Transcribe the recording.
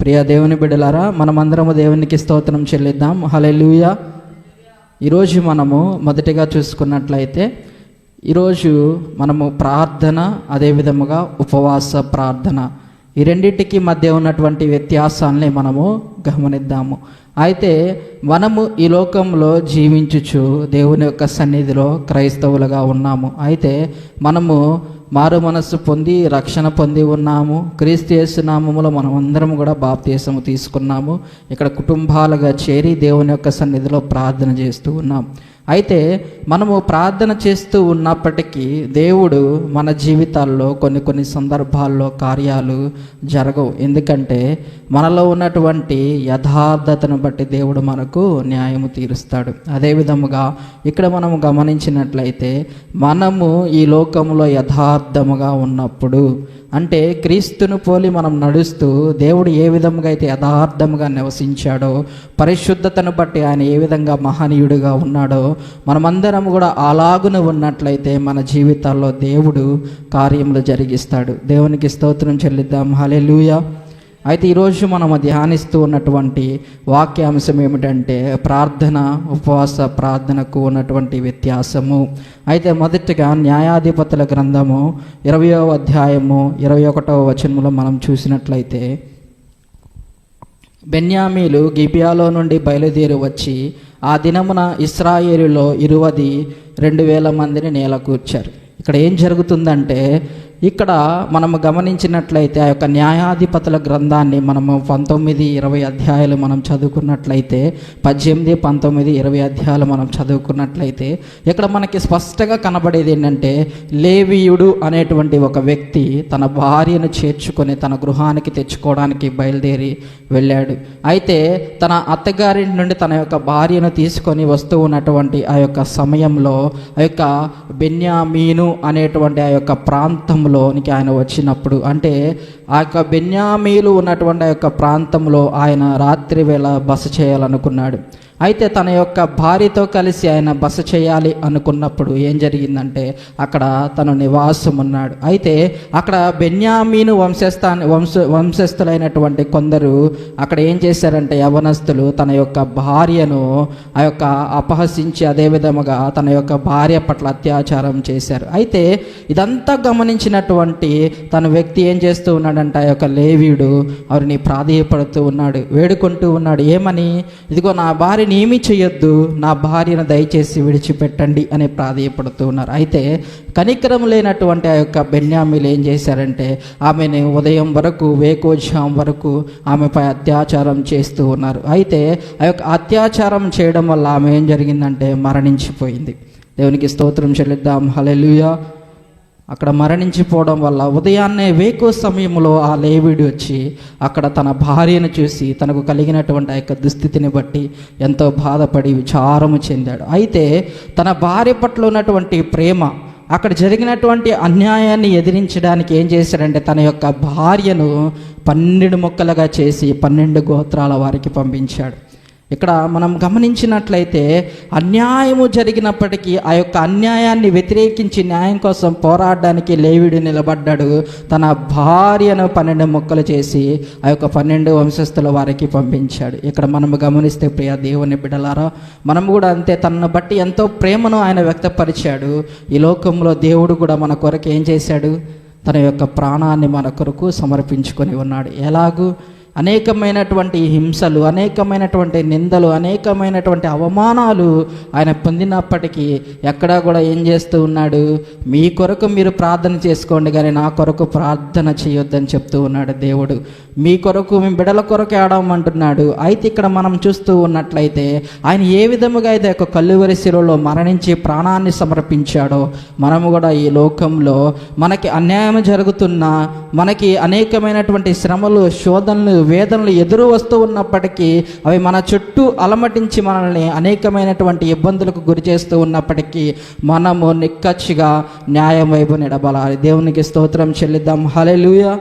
ప్రియ దేవుని బిడ్డలారా, మనమందరము దేవునికి స్తోత్రం చెల్లిద్దాం. హల్లెలూయా. ఈరోజు మనము మొదటిగా చూసుకున్నట్లయితే ఈరోజు మనము ప్రార్థన, అదేవిధముగా ఉపవాస ప్రార్థన, ఈ రెండింటికి మధ్య ఉన్నటువంటి వ్యత్యాసాన్ని మనము గమనిద్దాము. అయితే మనము ఈ లోకంలో జీవించుచు దేవుని యొక్క సన్నిధిలో క్రైస్తవులుగా ఉన్నాము. అయితే మనము మారు మనస్సు పొంది రక్షణ పొంది ఉన్నాము. క్రీస్తు యేసు నామములో మనం అందరం కూడా బాప్తీసము తీసుకున్నాము. ఇక్కడ కుటుంబాలుగా చేరి దేవుని యొక్క సన్నిధిలో ప్రార్థన చేస్తూ ఉన్నాం. అయితే మనము ప్రార్థన చేస్తూ ఉన్నప్పటికీ దేవుడు మన జీవితాల్లో కొన్ని సందర్భాల్లో కార్యాలు జరగవు. ఎందుకంటే మనలో ఉన్నటువంటి యథార్థతను బట్టి దేవుడు మనకు న్యాయము తీరుస్తాడు. అదేవిధముగా ఇక్కడ మనము గమనించినట్లయితే మనము ఈ లోకంలో యథార్థముగా ఉన్నప్పుడు, అంటే క్రీస్తును పోలి మనం నడుస్తూ దేవుడు ఏ విధంగా అయితే యథార్థముగా నివసించాడో, పరిశుద్ధతను బట్టి ఆయన ఏ విధంగా మహనీయుడిగా ఉన్నాడో, మనమందరం కూడా అలాగున ఉన్నట్లయితే మన జీవితాల్లో దేవుడు కార్యములు జరిగిస్తాడు. దేవునికి స్తోత్రం చెల్లిద్దాం. హల్లెలూయా. అయితే ఈరోజు మనము ధ్యానిస్తూ ఉన్నటువంటి వాక్యాంశం ఏమిటంటే ప్రార్థన, ఉపవాస ప్రార్థనకు ఉన్నటువంటి వ్యత్యాసము. అయితే మొదటిగా న్యాయాధిపతుల గ్రంథము 20వ అధ్యాయము 21వ వచనములో మనం చూసినట్లయితే, బెన్యామీలు గిబియాలో నుండి బయలుదేరి వచ్చి ఆ దినమున ఇశ్రాయేలులో 22,000 మందిని నేలకూర్చారు. ఇక్కడ ఏం జరుగుతుందంటే, ఇక్కడ మనము గమనించినట్లయితే ఆ యొక్క న్యాయాధిపతుల గ్రంథాన్ని మనము 19-20 అధ్యాయాలు మనం చదువుకున్నట్లయితే, 18, 19, 20 అధ్యాయాలు మనం చదువుకున్నట్లయితే ఇక్కడ మనకి స్పష్టంగా కనబడేది ఏంటంటే, లేవీయుడు అనేటువంటి ఒక వ్యక్తి తన భార్యను చేర్చుకొని తన గృహానికి తెచ్చుకోవడానికి బయలుదేరి వెళ్ళాడు. అయితే తన అత్తగారి నుండి తన యొక్క భార్యను తీసుకొని వస్తూ ఉన్నటువంటి ఆ యొక్క సమయంలో ఆ యొక్క బెన్యామీను అనేటువంటి ఆ యొక్క ప్రాంతంలోనికి ఆయన వచ్చినప్పుడు, అంటే ఆ యొక్క బెన్యామీలు ఉన్నటువంటి ఆ యొక్క ప్రాంతంలో ఆయన రాత్రి వేళ బస చేయాలనుకున్నాడు. అయితే తన యొక్క భార్యతో కలిసి ఆయన బస చేయాలి అనుకున్నప్పుడు ఏం జరిగిందంటే, అక్కడ తను నివాసం ఉన్నాడు. అయితే అక్కడ బెన్యామీను వంశస్థులైనటువంటి కొందరు అక్కడ ఏం చేశారంటే, యవనస్తులు తన యొక్క భార్యను ఆ యొక్క అపహసించి అదేవిధముగా తన యొక్క భార్య పట్ల అత్యాచారం చేశారు. అయితే ఇదంతా గమనించినటువంటి తన వ్యక్తి ఏం చేస్తూ ఉన్నాడంటే, ఆ యొక్క లేవీయుడు వారిని ప్రాధేయపడుతూ ఉన్నాడు, వేడుకుంటూ ఉన్నాడు. ఏమని? ఇదిగో నా భార్య ఏమీ చేయొద్దు, నా భార్యను దయచేసి విడిచిపెట్టండి అని ప్రాధేయపడుతూ ఉన్నారు. అయితే కనికరం లేనటువంటి ఆ యొక్క బెన్యామీలు ఏం చేశారంటే, ఆమెను ఉదయం వరకు, వేకోజాం వరకు ఆమెపై అత్యాచారం చేస్తూ ఉన్నారు. అయితే ఆ యొక్క అత్యాచారం చేయడం వల్ల ఆమె ఏం జరిగిందంటే మరణించిపోయింది. దేవునికి స్తోత్రం చెల్లిద్దాం. హల్లెలూయా. అక్కడ మరణించిపోవడం వల్ల ఉదయాన్నే వేకో సమయంలో ఆ లేవీయుడు వచ్చి అక్కడ తన భార్యను చూసి తనకు కలిగినటువంటి ఆ యొక్క దుస్థితిని బట్టి ఎంతో బాధపడి విచారము చెందాడు. అయితే తన భార్య పట్ల ఉన్నటువంటి ప్రేమ, అక్కడ జరిగినటువంటి అన్యాయాన్ని ఎదిరించడానికి ఏం చేశాడంటే, తన యొక్క భార్యను 12 ముక్కలుగా చేసి 12 గోత్రాల వారికి పంపించాడు. ఇక్కడ మనం గమనించినట్లయితే అన్యాయము జరిగినప్పటికీ ఆ యొక్క అన్యాయాన్ని వ్యతిరేకించి న్యాయం కోసం పోరాడడానికి లేవీయుడు నిలబడ్డాడు. తన భార్యను 12 ముక్కలు చేసి ఆ యొక్క 12 వంశస్థుల వారికి పంపించాడు. ఇక్కడ మనము గమనిస్తే ప్రియ దేవుని బిడ్డలారా, మనము కూడా అంతే. తనను బట్టి ఎంతో ప్రేమను ఆయన వ్యక్తపరిచాడు. ఈ లోకంలో దేవుడు కూడా మన కొరకు ఏం చేశాడు? తన యొక్క ప్రాణాన్ని మన కొరకు సమర్పించుకొని ఉన్నాడు. ఎలాగూ అనేకమైనటువంటి హింసలు, అనేకమైనటువంటి నిందలు, అనేకమైనటువంటి అవమానాలు ఆయన పొందినప్పటికీ ఎక్కడా కూడా ఏం చేస్తూ ఉన్నాడు? మీ కొరకు మీరు ప్రార్థన చేసుకోండి కానీ నా కొరకు ప్రార్థన చేయొద్దని చెప్తూ ఉన్నాడు దేవుడు. మీ కొరకు, మీ బిడ్డల కొరకు ఏడవమంటున్నాడు. అయితే ఇక్కడ మనం చూస్తూ ఉన్నట్లయితే ఆయన ఏ విధముగా అయితే ఒక కల్లువరి శిలువలో మరణించి ప్రాణాన్ని సమర్పించాడో, మనము కూడా ఈ లోకంలో మనకి అన్యాయం జరుగుతున్నా, మనకి అనేకమైనటువంటి శ్రమలు, శోధనలు, వేదనలు ఎదురు వస్తూ ఉన్నప్పటికీ అవి మన చుట్టూ అలమటించి మనల్ని అనేకమైనటువంటి ఇబ్బందులకు గురి చేస్తూ ఉన్నప్పటికీ మనము నిక్కచ్చిగా న్యాయం వైపు నిలబడాలి. దేవునికి స్తోత్రం చెల్లిద్దాం. హల్లెలూయా.